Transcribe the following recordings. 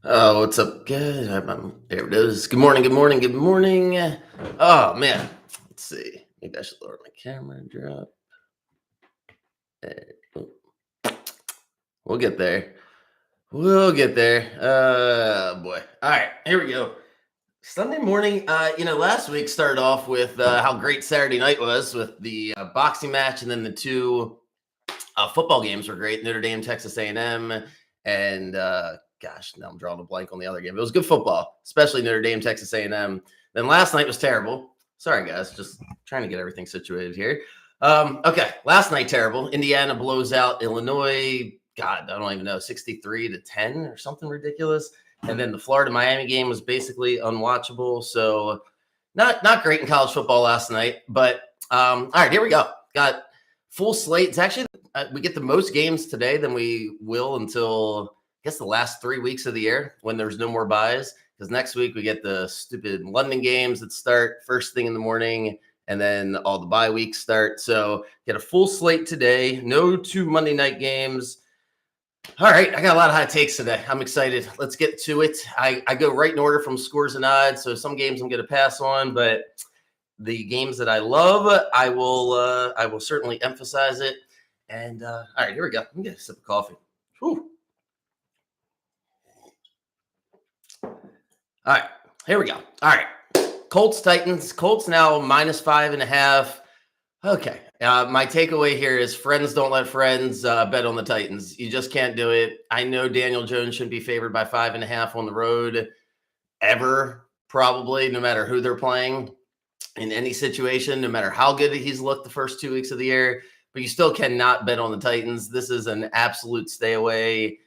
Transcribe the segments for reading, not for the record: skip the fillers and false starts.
Oh, what's up, guys? There it is. Good morning, good morning, good morning. Oh, man. Let's see. Maybe I should lower my camera drop. Oh, we'll get there. We'll get there. Boy. All right, here we go. Sunday morning, last week started off with how great Saturday night was with the boxing match, and then the two football games were great. Notre Dame, Texas A&M, and gosh, now I'm drawing a blank on the other game. It was good football, especially Notre Dame, Texas A&M. Then last night was terrible. Sorry, guys, just trying to get everything situated here. Okay, last night terrible. Indiana blows out Illinois. God, I don't even know, 63-10 or something ridiculous. And then the Florida Miami game was basically unwatchable. So not great in college football last night. But all right, here we go. Got full slate. It's actually we get the most games today than we will until I guess the last 3 weeks of the year when there's no more buys. Because next week we get the stupid London games that start first thing in the morning, and then all the bye weeks start. So get a full slate today. No two Monday night games. All right, I got a lot of hot takes today. I'm excited. Let's get to it. I go right in order from scores and odds. So some games I'm going to pass on, but the games that I love, I will certainly emphasize it. And all right, here we go. Let me get a sip of coffee. Whew. All right, here we go. All right, Colts Titans. Colts now -5.5. Okay. My takeaway here is friends don't let friends bet on the Titans. You just can't do it. I know Daniel Jones shouldn't be favored by 5.5 on the road ever, probably, no matter who they're playing in any situation, no matter how good he's looked the first 2 weeks of the year. But you still cannot bet on the Titans. This is an absolute stay away.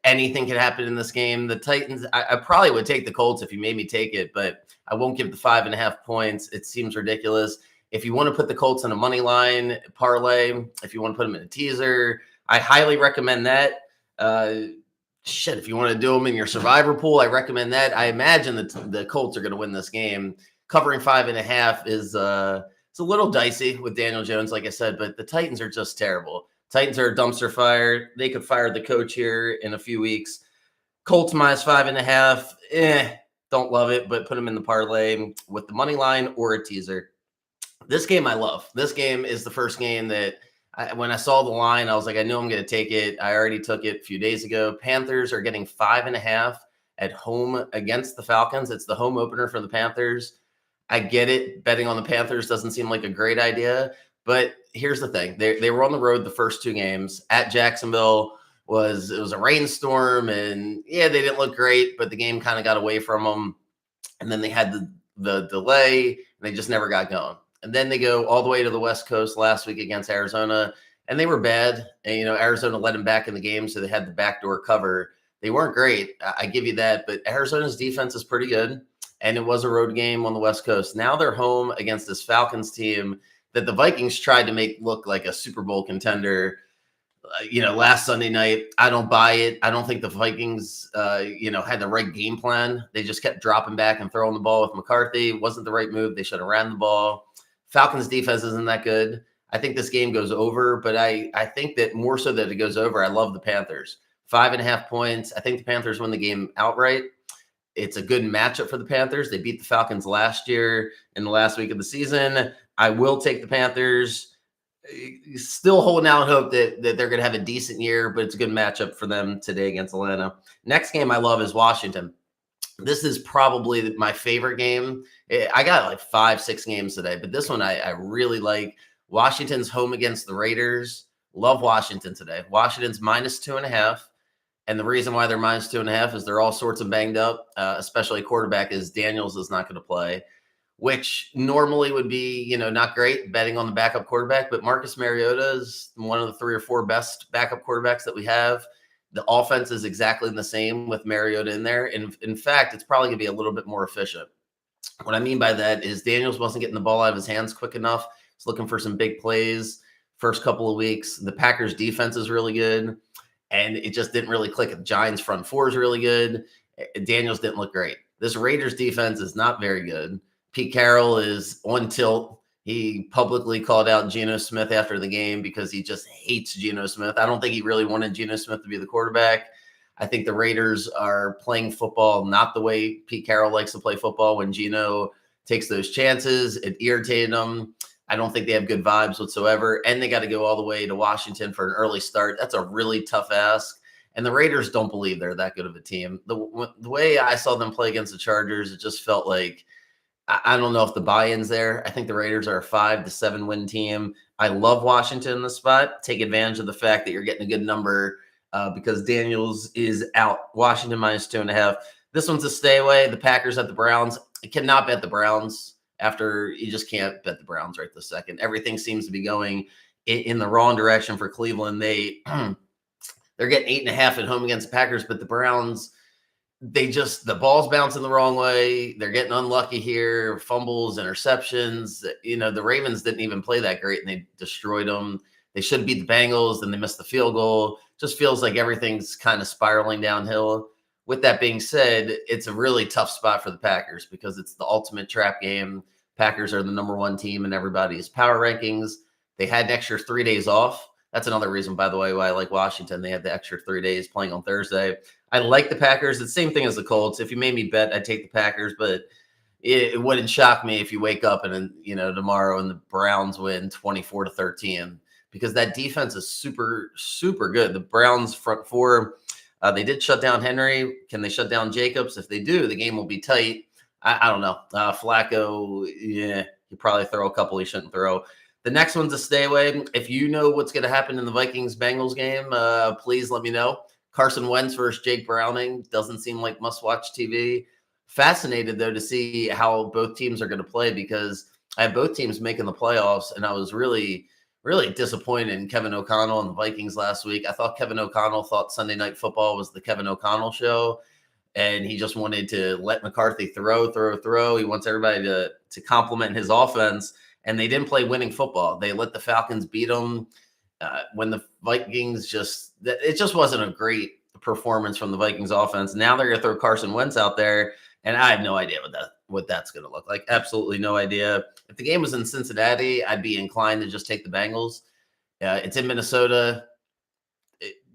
Anything can happen in this game. The Titans, I probably would take the Colts if you made me take it, but I won't give the 5.5 points. It seems ridiculous. If you want to put the Colts in a money line parlay, if you want to put them in a teaser, I highly recommend that. If you want to do them in your survivor pool, I recommend that. I imagine that the Colts are going to win this game. Covering 5.5 is it's a little dicey with Daniel Jones, like I said, but the Titans are just terrible. Titans are a dumpster fire. They could fire the coach here in a few weeks. Colts -5.5. Don't love it, but put them in the parlay with the money line or a teaser. This game I love. This game is the first game that when I saw the line, I was like, I know I'm going to take it. I already took it a few days ago. Panthers are getting 5.5 at home against the Falcons. It's the home opener for the Panthers. I get it. Betting on the Panthers doesn't seem like a great idea. But here's the thing. They were on the road the first two games. At Jacksonville it was a rainstorm, and yeah, they didn't look great, but the game kind of got away from them. And then they had the delay, and they just never got going. And then they go all the way to the West Coast last week against Arizona, and they were bad. And, Arizona let them back in the game, so they had the backdoor cover. They weren't great. I give you that, but Arizona's defense is pretty good, and it was a road game on the West Coast. Now they're home against this Falcons team that the Vikings tried to make look like a Super Bowl contender. Last Sunday night, I don't buy it. I don't think the Vikings, had the right game plan. They just kept dropping back and throwing the ball with McCarthy. It wasn't the right move. They should have ran the ball. Falcons defense isn't that good. I think this game goes over, but I think that more so that it goes over, I love the Panthers. 5.5 points. I think the Panthers win the game outright. It's a good matchup for the Panthers. They beat the Falcons last year in the last week of the season. I will take the Panthers. Still holding out hope that they're going to have a decent year, but it's a good matchup for them today against Atlanta. Next game I love is Washington. This is probably my favorite game. I got like 5-6 games today, but this one I really like. Washington's home against the Raiders. Love Washington today. Washington's -2.5. And the reason why they're -2.5 is they're all sorts of banged up, especially quarterback is Daniels is not going to play, which normally would be, not great betting on the backup quarterback. But Marcus Mariota is one of the 3 or 4 best backup quarterbacks that we have. The offense is exactly the same with Mariota in there. And in fact, it's probably going to be a little bit more efficient. What I mean by that is Daniels wasn't getting the ball out of his hands quick enough. He's looking for some big plays first couple of weeks. The Packers defense is really good, and it just didn't really click. The Giants front four is really good. Daniels didn't look great. This Raiders defense is not very good. Pete Carroll is on tilt. He publicly called out Geno Smith after the game because he just hates Geno Smith. I don't think he really wanted Geno Smith to be the quarterback. I think the Raiders are playing football not the way Pete Carroll likes to play football. When Geno takes those chances, it irritated them. I don't think they have good vibes whatsoever. And they got to go all the way to Washington for an early start. That's a really tough ask. And the Raiders don't believe they're that good of a team. The way I saw them play against the Chargers, it just felt like, I don't know if the buy-in's there. I think the Raiders are a 5 to 7 win team. I love Washington in the spot. Take advantage of the fact that you're getting a good number because Daniels is out. Washington minus 2.5. This one's a stay away. The Packers at the Browns. I cannot bet the Browns after you just can't bet the Browns right this second. Everything seems to be going in the wrong direction for Cleveland. They're getting 8.5 at home against the Packers, but the Browns, the ball's bouncing the wrong way. They're getting unlucky here, fumbles, interceptions. The Ravens didn't even play that great, and they destroyed them. They should beat the Bengals, and they missed the field goal. Just feels like everything's kind of spiraling downhill. With that being said, it's a really tough spot for the Packers because it's the ultimate trap game. Packers are the number one team in everybody's power rankings. They had an extra 3 days off. That's another reason, by the way, why I like Washington. They had the extra 3 days playing on Thursday. I like the Packers. It's the same thing as the Colts. If you made me bet, I'd take the Packers, but it wouldn't shock me if you wake up and tomorrow and the Browns win 24-13 because that defense is super, super good. The Browns front four, they did shut down Henry. Can they shut down Jacobs? If they do, the game will be tight. I don't know. Flacco, yeah, he probably throw a couple he shouldn't throw. The next one's a stay away. If you know what's going to happen in the Vikings-Bengals game, please let me know. Carson Wentz versus Jake Browning doesn't seem like must-watch TV. Fascinated, though, to see how both teams are going to play because I have both teams making the playoffs, and I was really, really disappointed in Kevin O'Connell and the Vikings last week. I thought Kevin O'Connell thought Sunday Night Football was the Kevin O'Connell show, and he just wanted to let McCarthy throw. He wants everybody to compliment his offense. And they didn't play winning football. They let the Falcons beat them. When the Vikings it just wasn't a great performance from the Vikings offense. Now they're going to throw Carson Wentz out there, and I have no idea what that's going to look like. Absolutely no idea. If the game was in Cincinnati, I'd be inclined to just take the Bengals. It's in Minnesota.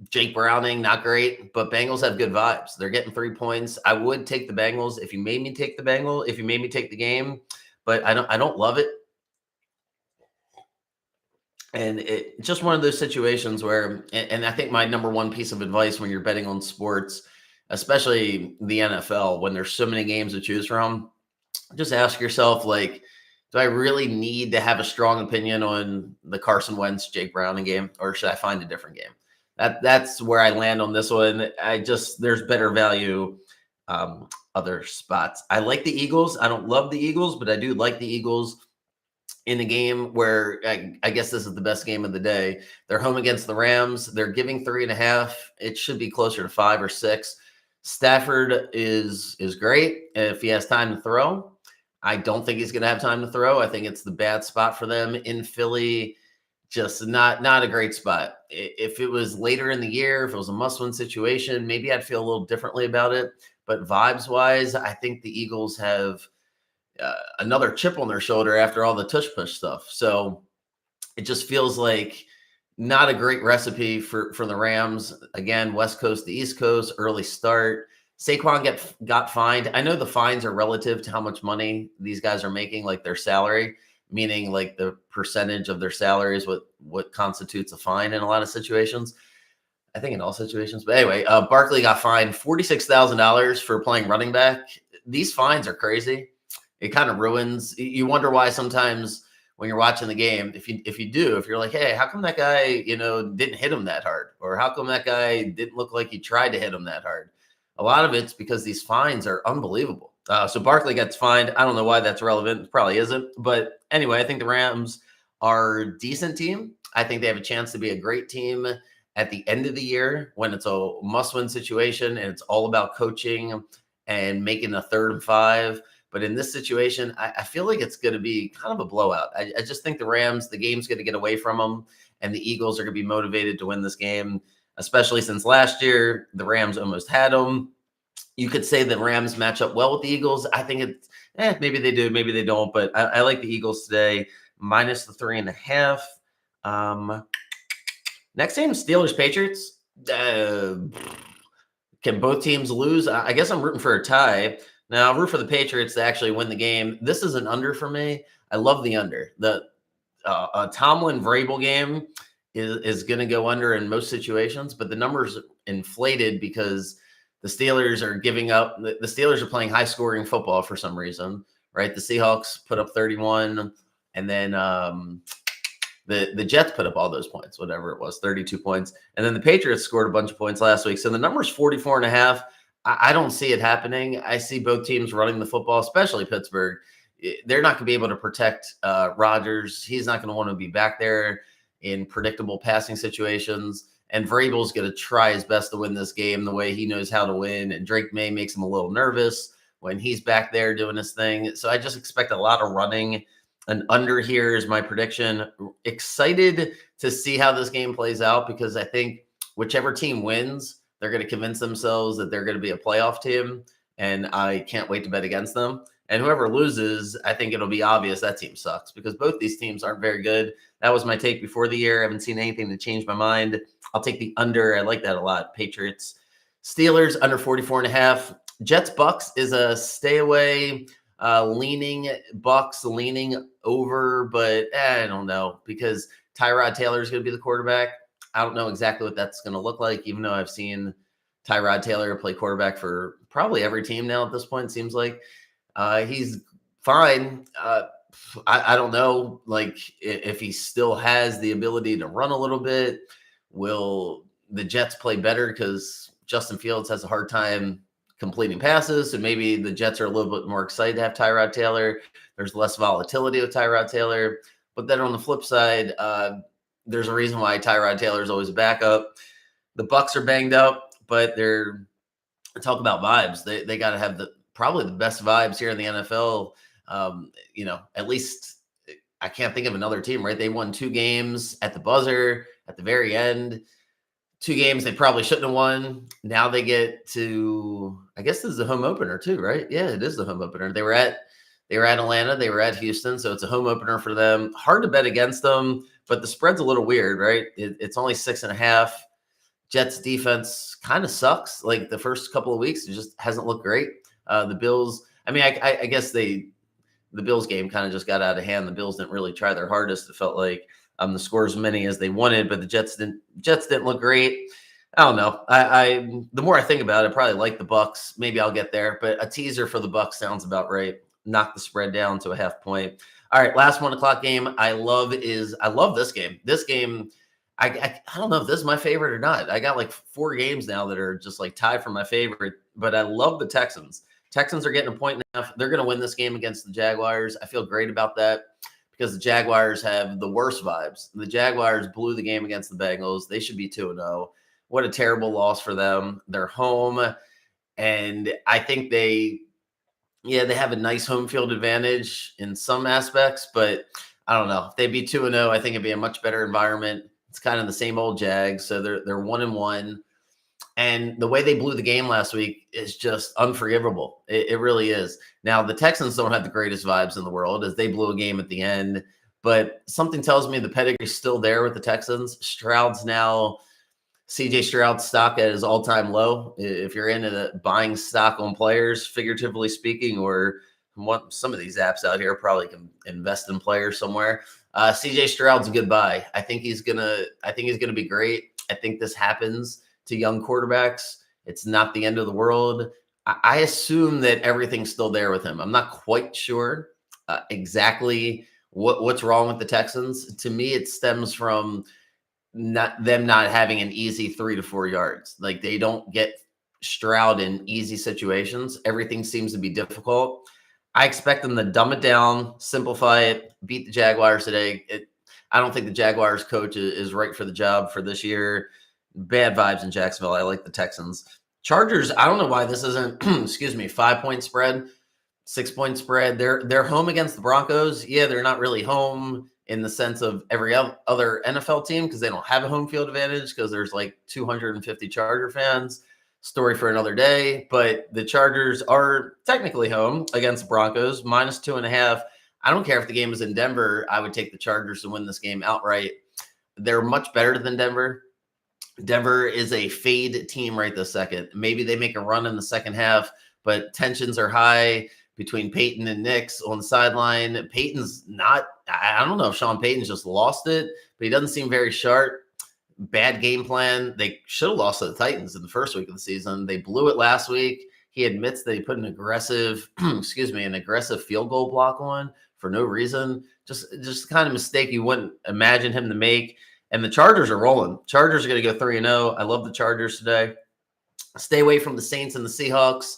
Jake Browning, not great, but Bengals have good vibes. They're getting 3 points. I would take the Bengals if you made me take the Bengals, if you made me take the game, but I don't love it. And it's just one of those situations where, and I think my number one piece of advice when you're betting on sports, especially the NFL, when there's so many games to choose from, just ask yourself, do I really need to have a strong opinion on the Carson Wentz, Jake Browning game, or should I find a different game? That's where I land on this one. There's better value other spots. I like the Eagles. I don't love the Eagles, but I do like the Eagles in a game where I guess this is the best game of the day. They're home against the Rams. They're giving 3.5. It should be closer to 5 or 6. Stafford is great if he has time to throw. I don't think he's going to have time to throw. I think it's the bad spot for them in Philly. Just not a great spot. If it was later in the year, if it was a must-win situation, maybe I'd feel a little differently about it. But vibes-wise, I think the Eagles have another chip on their shoulder after all the tush-push stuff. So it just feels like not a great recipe for the Rams. Again, West Coast to East Coast, early start. Saquon got fined. I know the fines are relative to how much money these guys are making, like their salary, meaning like the percentage of their salary is what constitutes a fine in a lot of situations. I think in all situations. But anyway, Barkley got fined $46,000 for playing running back. These fines are crazy. It kind of ruins. You wonder why sometimes when you're watching the game, if you're like, hey, how come that guy, didn't hit him that hard? Or how come that guy didn't look like he tried to hit him that hard? A lot of it's because these fines are unbelievable. So Barkley gets fined. I don't know why that's relevant. It probably isn't. But anyway, I think the Rams are a decent team. I think they have a chance to be a great team at the end of the year when it's a must-win situation and it's all about coaching and making a 3rd and 5. But in this situation, I feel like it's going to be kind of a blowout. I just think the Rams, the game's going to get away from them, and the Eagles are going to be motivated to win this game, especially since last year the Rams almost had them. You could say the Rams match up well with the Eagles. I think it's maybe they do, maybe they don't. But I like the Eagles today, minus the 3.5. Next game, Steelers-Patriots. Can both teams lose? I guess I'm rooting for a tie. Now, I'll root for the Patriots to actually win the game. This is an under for me. I love the under. The Tomlin Vrabel game is going to go under in most situations, but the numbers inflated because the Steelers are giving up. The Steelers are playing high scoring football for some reason, right? The Seahawks put up 31, and then the Jets put up all those points, whatever it was, 32 points. And then the Patriots scored a bunch of points last week. So the number's 44.5. I don't see it happening. I see both teams running the football, especially Pittsburgh. They're not going to be able to protect Rodgers. He's not going to want to be back there in predictable passing situations. And Vrabel's going to try his best to win this game the way he knows how to win. And Drake May makes him a little nervous when he's back there doing his thing. So I just expect a lot of running. An under here is my prediction. Excited to see how this game plays out because I think whichever team wins, they're going to convince themselves that they're going to be a playoff team. And I can't wait to bet against them. And whoever loses, I think it'll be obvious that team sucks because both these teams aren't very good. That was my take before the year. I haven't seen anything to change my mind. I'll take the under. I like that a lot. Patriots, Steelers under 44.5. Jets Bucks is a stay away, leaning Bucks, leaning over, but I don't know because Tyrod Taylor is going to be the quarterback. I don't know exactly what that's going to look like, even though I've seen Tyrod Taylor play quarterback for probably every team now at this point, it seems like. He's fine. I don't know, like if he still has the ability to run a little bit. Will the Jets play better because Justin Fields has a hard time completing passes, and maybe the Jets are a little bit more excited to have Tyrod Taylor. There's less volatility with Tyrod Taylor. But then on the flip side, there's a reason why Tyrod Taylor is always a backup. The Bucks are banged up, but they're talk about vibes. They got to have probably the best vibes here in the NFL. At least I can't think of another team, right? They won 2 games at the buzzer at the very end. 2 games they probably shouldn't have won. Now they get to, I guess this is the home opener too, right? Yeah, it is the home opener. They were at Atlanta, they were at Houston, so it's a home opener for them. Hard to bet against them, but the spread's a little weird, right? It's only 6.5. Jets defense kind of sucks. Like the first couple of weeks, it just hasn't looked great. The Bills, I mean, I guess the Bills game kind of just got out of hand. The Bills didn't really try their hardest. It felt like the scores as many as they wanted, but the Jets didn't look great. I don't know. The more I think about it, I probably like the Bucks. Maybe I'll get there, but a teaser for the Bucks sounds about right. Knock the spread down to a half point. All right, last 1 o'clock game I love this game. This game, I don't know if this is my favorite or not. I got like 4 games now that are just like tied for my favorite, but I love the Texans. Texans are getting a point and a half. They're going to win this game against the Jaguars. I feel great about that because the Jaguars have the worst vibes. The Jaguars blew the game against the Bengals. They should be 2-0. What a terrible loss for them. They're home, and I think they have a nice home field advantage in some aspects, but I don't know. If they beat 2-0, I think it'd be a much better environment. It's kind of the same old Jags, so they're 1-1. And the way they blew the game last week is just unforgivable. It really is. Now, the Texans don't have the greatest vibes in the world as they blew a game at the end, but something tells me the pedigree's still there with the Texans. CJ Stroud's stock at his all-time low. If you're into buying stock on players, figuratively speaking, or some of these apps out here probably can invest in players somewhere. CJ Stroud's a good buy. I think he's gonna be great. I think this happens to young quarterbacks. It's not the end of the world. I assume that everything's still there with him. I'm not quite sure exactly what's wrong with the Texans. To me, it stems from not having an easy 3 to 4 yards. Like they don't get Stroud in easy situations. Everything seems to be difficult. I expect them to dumb it down, simplify it, beat the Jaguars today. I don't think the Jaguars coach is right for the job for this year. Bad vibes in Jacksonville. I like the Texans. Chargers, I don't know why this isn't, 5-point spread, 6-point spread. They're home against the Broncos. Yeah, they're not really home in the sense of every other NFL team because they don't have a home field advantage because there's like 250 Charger fans. Story for another day. But the Chargers are technically home against the Broncos, -2.5. I don't care if the game is in Denver. I would take the Chargers to win this game outright. They're much better than Denver. Denver is a fade team right this second. Maybe they make a run in the second half, but tensions are high between Peyton and Nix on the sideline. Peyton's not, I don't know if Sean Payton's just lost it, but he doesn't seem very sharp. Bad game plan. They should have lost to the Titans in the first week of the season. They blew it last week. He admits that he put an aggressive, an aggressive field goal block on for no reason. Just the kind of mistake you wouldn't imagine him to make. And the Chargers are rolling. Chargers are going to go 3-0. I love the Chargers today. Stay away from the Saints and the Seahawks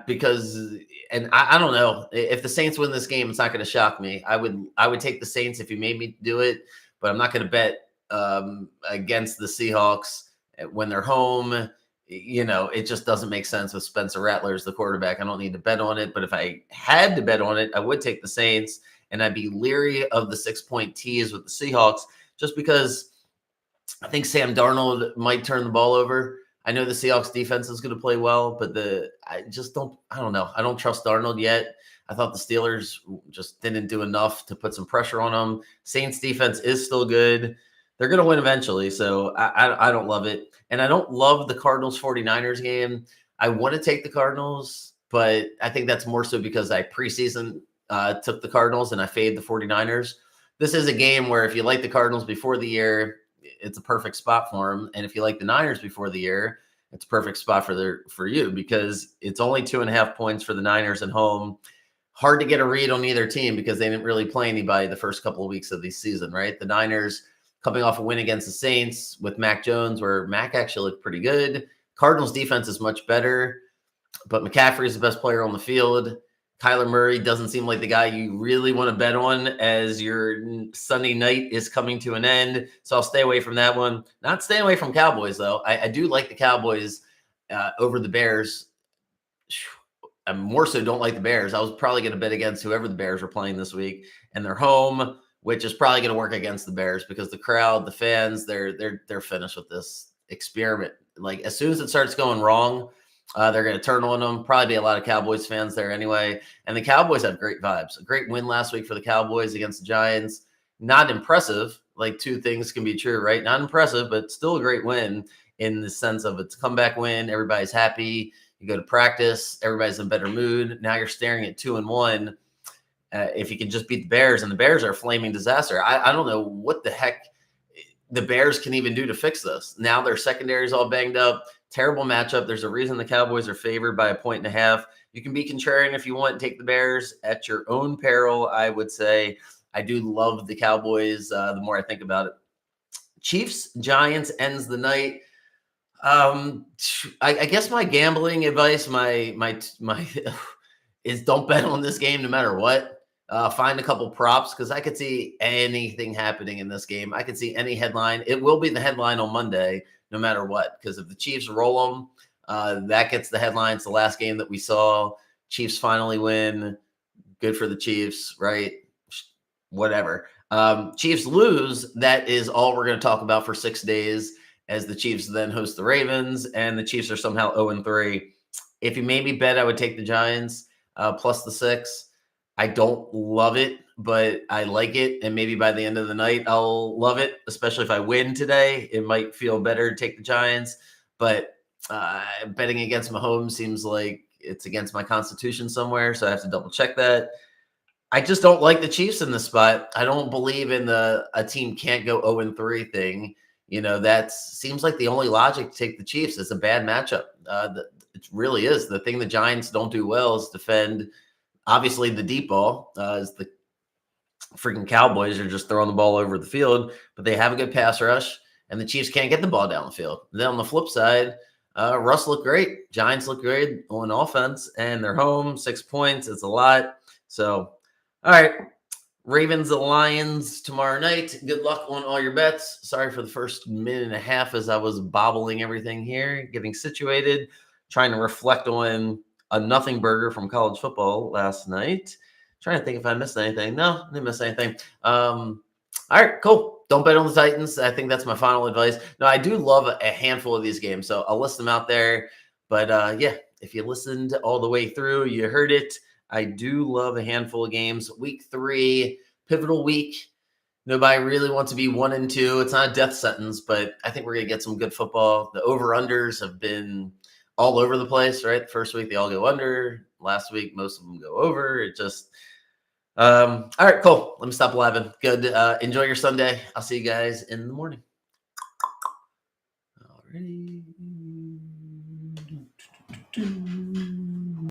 because, and I don't know, if the Saints win this game, it's not going to shock me. I would take the Saints if you made me do it, but I'm not going to bet against the Seahawks when they're home. It just doesn't make sense with Spencer Rattler as the quarterback. I don't need to bet on it, but if I had to bet on it, I would take the Saints, and I'd be leery of the 6-point tease with the Seahawks just because I think Sam Darnold might turn the ball over. I know the Seahawks defense is going to play well, but I don't know. I don't trust Darnold yet. I thought the Steelers just didn't do enough to put some pressure on them. Saints defense is still good. They're going to win eventually, so I don't love it. And I don't love the Cardinals 49ers game. I want to take the Cardinals, but I think that's more so because I preseason took the Cardinals and I fade the 49ers. This is a game where if you like the Cardinals before the year, it's a perfect spot for them. And if you like the Niners before the year, it's a perfect spot for you because it's only 2.5 points for the Niners at home. Hard to get a read on either team because they didn't really play anybody the first couple of weeks of the season, right? The Niners coming off a win against the Saints with Mac Jones, where Mac actually looked pretty good. Cardinals defense is much better, but McCaffrey is the best player on the field. Kyler Murray doesn't seem like the guy you really want to bet on as your Sunday night is coming to an end. So I'll stay away from that one. Not staying away from Cowboys, though. I do like the Cowboys over the Bears. I more so don't like the Bears. I was probably going to bet against whoever the Bears were playing this week, and they're home, which is probably going to work against the Bears because the crowd, the fans, they're finished with this experiment. Like as soon as it starts going wrong, they're going to turn on them. Probably be a lot of Cowboys fans there anyway. And the Cowboys have great vibes. A great win last week for the Cowboys against the Giants. Not impressive. Like two things can be true, right? Not impressive, but still a great win in the sense of it's a comeback win. Everybody's happy. You go to practice. Everybody's in a better mood. Now you're staring at 2-1. If you can just beat the Bears, and the Bears are a flaming disaster. I don't know what the heck the Bears can even do to fix this. Now their secondary is all banged up. Terrible matchup. There's a reason the Cowboys are favored by 1.5. You can be contrarian if you want. Take the Bears at your own peril, I would say. I do love the Cowboys the more I think about it. Chiefs, Giants ends the night. I guess my gambling advice, my is don't bet on this game no matter what. Find a couple props because I could see anything happening in this game. I could see any headline. It will be the headline on Monday, no matter what. Because if the Chiefs roll them, that gets the headline. It's the last game that we saw. Chiefs finally win. Good for the Chiefs, right? Whatever. Chiefs lose. That is all we're going to talk about for 6 days as the Chiefs then host the Ravens, and the Chiefs are somehow 0-3. If you made me bet, I would take the Giants plus the 6. I don't love it, but I like it. And maybe by the end of the night, I'll love it, especially if I win today. It might feel better to take the Giants. But betting against Mahomes seems like it's against my constitution somewhere. So I have to double check that. I just don't like the Chiefs in this spot. I don't believe in a team can't go 0-3 thing. That seems like the only logic to take the Chiefs. It's a bad matchup. It really is. The thing the Giants don't do well is defend. Obviously, the deep ball is the freaking Cowboys are just throwing the ball over the field, but they have a good pass rush, and the Chiefs can't get the ball down the field. Then on the flip side, Russ looked great. Giants look great on offense, and they're home. 6 points. It's a lot. So, all right. Ravens and Lions tomorrow night. Good luck on all your bets. Sorry for the first minute and a half as I was bobbling everything here, getting situated, trying to reflect on a nothing burger from college football last night. Trying to think if I missed anything. No, I didn't miss anything. All right, cool. Don't bet on the Titans. I think that's my final advice. No, I do love a handful of these games, so I'll list them out there. But yeah, if you listened all the way through, you heard it. I do love a handful of games. Week 3, pivotal week. Nobody really wants to be 1-2. It's not a death sentence, but I think we're going to get some good football. The over-unders have been all over the place, right? First week, they all go under. Last week, most of them go over. It just all right, cool. Let me stop laughing. Good. Enjoy your Sunday. I'll see you guys in the morning. Alrighty.